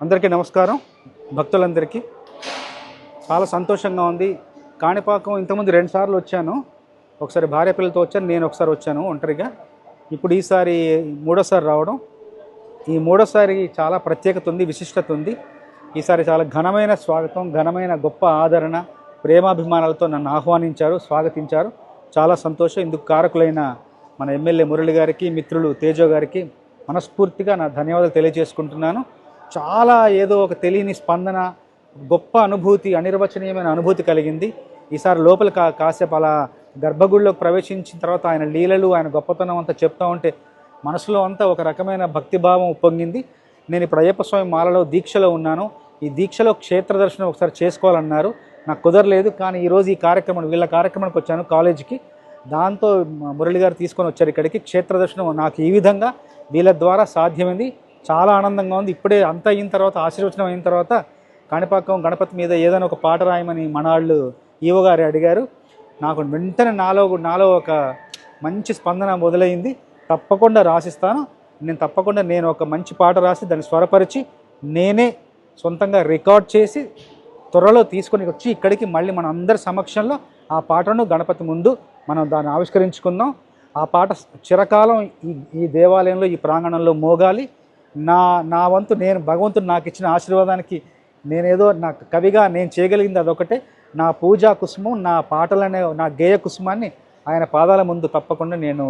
అందరికీ నమస్కారం. భక్తులందరికీ చాలా సంతోషంగా ఉంది. కాణిపాకం ఇంతకుముందు 2 సార్లు వచ్చాను. ఒకసారి భార్య పిల్లలతో వచ్చాను, నేను ఒకసారి వచ్చాను ఒంటరిగా. ఇప్పుడు ఈసారి 3వ సారి రావడం. ఈ 3వ సారి చాలా ప్రత్యేకత ఉంది, విశిష్టత ఉంది. ఈసారి చాలా ఘనమైన స్వాగతం, ఘనమైన గొప్ప ఆదరణ, ప్రేమాభిమానాలతో నన్ను ఆహ్వానించారు, స్వాగతించారు. చాలా సంతోషం. ఇందుకు కారకులైన మన ఎమ్మెల్యే మురళి గారికి, మిత్రులు తేజో గారికి మనస్ఫూర్తిగా నా ధన్యవాదాలు తెలియజేసుకుంటున్నాను. చాలా ఏదో ఒక తెలియని స్పందన, గొప్ప అనుభూతి, అనిర్వచనీయమైన అనుభూతి కలిగింది. ఈసారి లోపల కాసేపు అలా గర్భగుడిలోకి ప్రవేశించిన తర్వాత ఆయన లీలలు, ఆయన గొప్పతనం అంతా చెప్తా ఉంటే మనసులో అంతా ఒక రకమైన భక్తిభావం ఉప్పొంగింది. నేను ఇప్పుడు అయ్యప్ప స్వామి మాలలో దీక్షలో ఉన్నాను. ఈ దీక్షలో క్షేత్ర దర్శనం ఒకసారి చేసుకోవాలన్నారు, నాకు కుదరలేదు. కానీ ఈరోజు ఈ కార్యక్రమం, వీళ్ళ కార్యక్రమానికి వచ్చాను కాలేజీకి. దాంతో మురళి గారు తీసుకొని వచ్చారు ఇక్కడికి. క్షేత్ర దర్శనం నాకు ఈ విధంగా వీళ్ళ ద్వారా సాధ్యమైంది. చాలా ఆనందంగా ఉంది. ఇప్పుడే అంతా అయిన తర్వాత, ఆశీర్వచనం అయిన తర్వాత కాణిపాకం గణపతి మీద ఏదైనా ఒక పాట రాయమని మనాళ్ళు ఈవో గారు అడిగారు. నాకు వెంటనే నాలో ఒక మంచి స్పందన మొదలైంది. తప్పకుండా రాసిస్తాను. నేను ఒక మంచి పాట రాసి దాన్ని స్వరపరిచి నేనే సొంతంగా రికార్డ్ చేసి త్వరలో తీసుకొని వచ్చి ఇక్కడికి మళ్ళీ మన అందరి సమక్షంలో ఆ పాటను గణపతి ముందు మనం దాన్ని ఆవిష్కరించుకుందాం. ఆ పాట చిరకాలం ఈ దేవాలయంలో, ఈ ప్రాంగణంలో మోగాలి. నా వంతు, నేను భగవంతుడు నాకు ఇచ్చిన ఆశీర్వాదానికి నేనేదో నాకు కవిగా నేను చేయగలిగింది అదొకటే. నా పూజా కుసుమం, నా పాటలనే నా గేయ కుసుమాన్ని ఆయన పాదాల ముందు తప్పకుండా నేను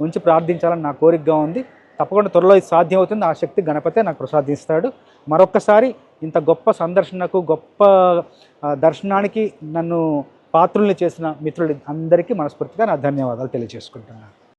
ఉంచి ప్రార్థించాలని నా కోరికగా ఉంది. తప్పకుండా త్వరలో ఇది సాధ్యం అవుతుంది. ఆ శక్తి గణపతే నాకు ప్రసాదిస్తాడు. మరొక్కసారి ఇంత గొప్ప సందర్శనకు, గొప్ప దర్శనానికి నన్ను పాత్రుల్ని చేసిన మిత్రులు అందరికీ మనస్ఫూర్తిగా నా ధన్యవాదాలు తెలియజేసుకుంటున్నాను.